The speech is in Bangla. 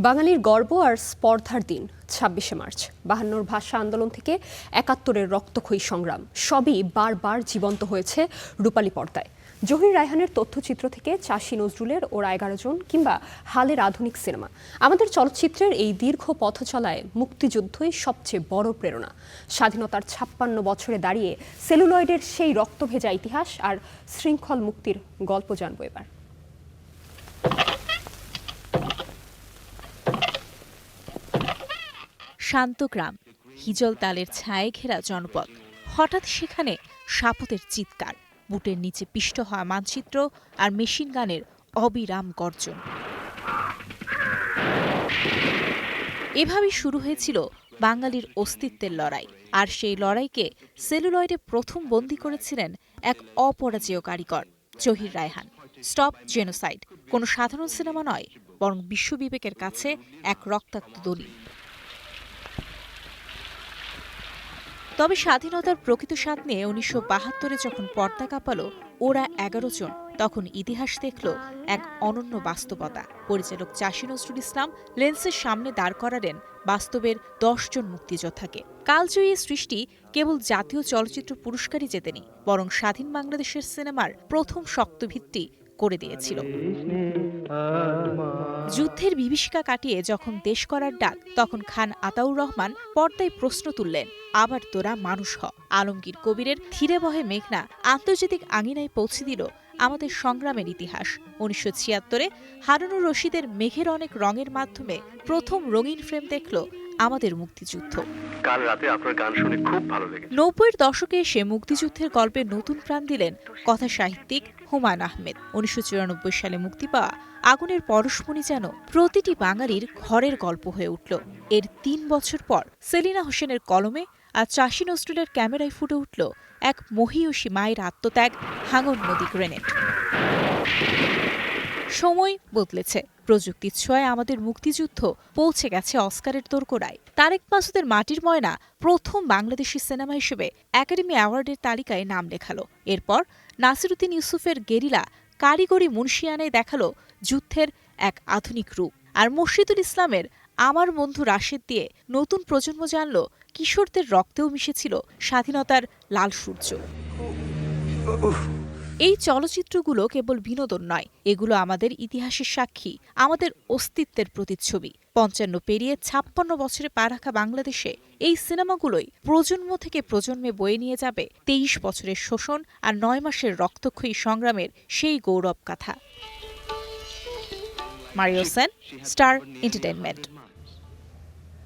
বাঙালির গর্ব আর স্পর্ধার দিন ২৬শে মার্চ। ৫২র ভাষা আন্দোলন থেকে ৭১-এর রক্তক্ষয়ী সংগ্রাম সবই বারবার জীবন্ত হয়েছে রূপালী পর্দায়। জহির রায়হানের তথ্যচিত্র থেকে চাষী নজরুলের ওরা ১১ জন কিংবা হালের আধুনিক সিনেমা, আমাদের চলচ্চিত্রের এই দীর্ঘ পথ চলায় মুক্তিযুদ্ধই সবচেয়ে বড় প্রেরণা। স্বাধীনতার ৫৬ বছরে দাঁড়িয়ে সেলুলয়েডের সেই রক্তভেজা ইতিহাস আর শৃঙ্খল মুক্তির গল্প জানবো এবার। শান্ত গ্রাম, হিজল তালের ছায়ে ঘেরা জনপদ। হঠাৎ সেখানে শাপতের চিৎকার, বুটের নিচে পিষ্ট হওয়া মানচিত্র আর মেশিন গানের অবিরাম গর্জন। এভাবেই শুরু হয়েছিল বাঙালির অস্তিত্বের লড়াই। আর সেই লড়াইকে সেলুলয়েডে প্রথম বন্দী করেছিলেন এক অপরাজেয় কারিগর, জহির রায়হান। স্টপ জেনোসাইড কোনো সাধারণ সিনেমা নয়, বরং বিশ্ববিবেকের কাছে এক রক্তাক্ত দলিল। তবে স্বাধীনতার প্রকৃত স্বাদ নিয়ে ১৯৭২-এ যখন পর্দা কাঁপালো ওরা ১১ জন, তখন ইতিহাস দেখল এক অনন্য বাস্তবতা। পরিচালক চাষী নজরুল ইসলাম লেন্সের সামনে দাঁড় করালেন বাস্তবের ১০ জন মুক্তিযোদ্ধাকে। কালজয়ী সৃষ্টি কেবল জাতীয় চলচ্চিত্র পুরস্কারই জেতেনি, বরং স্বাধীন বাংলাদেশের সিনেমার প্রথম শক্ত ভিত্তি করে দিয়েছিল। যুদ্ধের বিভীষিকা কাটিয়ে যখন দেশ করার ডাক, তখন খান আতাউর রহমান পর্দায় প্রশ্ন তুললেন, আবার তোরা মানুষ হ। আলমগীর কবিরের ধীরে বহে মেঘনা আন্তর্জাতিক আঙিনায় পৌঁছে দিল আমাদের সংগ্রামের ইতিহাস। ১৯৭৬-এ হারুনুর রশিদের মেঘের অনেক রঙের মাধ্যমে প্রথম রঙিন ফ্রেম দেখল আমাদের মুক্তিযুদ্ধ। কাল রাতে আপনার গান শুনে খুব ভালো লেগেছে। ৯০-এর দশকে এসে মুক্তিযুদ্ধের গল্পে নতুন প্রাণ দিলেন কথা সাহিত্যিক হুমায়ূন আহমেদ। ১৯৯৪ সালে মুক্তি পাওয়া আগুনের পরশমণি যেন প্রতিটি বাঙালির ঘরের গল্প হয়ে উঠল। এর ৩ বছর পর সেলিনা হোসেনের কলমে আর চাষী নজরুলের ক্যামেরায় ফুটে উঠল এক মহীয়সী মায়ের আত্মত্যাগ, হাঙর নদী গ্রেনেড। সময় বদলেছে, প্রযুক্তির ছোঁয়ায় আমাদের মুক্তিযুদ্ধ পৌঁছে গেছে অস্কারের দোরগোড়ায়। তারেক মাসুদের মাটির ময়না প্রথম বাংলাদেশি সিনেমা হিসেবে একাডেমি অ্যাওয়ার্ডের তালিকায় নাম লেখালো। এরপর নাসিরুদ্দিন ইউসুফের গেরিলা কারিগরি মুন্সিয়ানায় দেখালো যুদ্ধের এক আধুনিক রূপ। আর মসজিদুল ইসলামের আমার বন্ধু রাশেদ দিয়ে নতুন প্রজন্ম জানল কিশোরদের রক্তেও মিশেছিল স্বাধীনতার লাল সূর্য। এই চলচ্চিত্রগুলো কেবল বিনোদন নয়, এগুলো আমাদের ইতিহাসের সাক্ষী, আমাদের অস্তিত্বের প্রতিচ্ছবি। ৫৫ পেরিয়ে ৫৬ বছরে পা রাখা বাংলাদেশে এই সিনেমাগুলোই প্রজন্ম থেকে প্রজন্মে বয়ে নিয়ে যাবে ২৩ বছরের শোষণ আর ৯ মাসের রক্তক্ষয়ী সংগ্রামের সেই গৌরব গাথা। Mario Sen, star entertainment.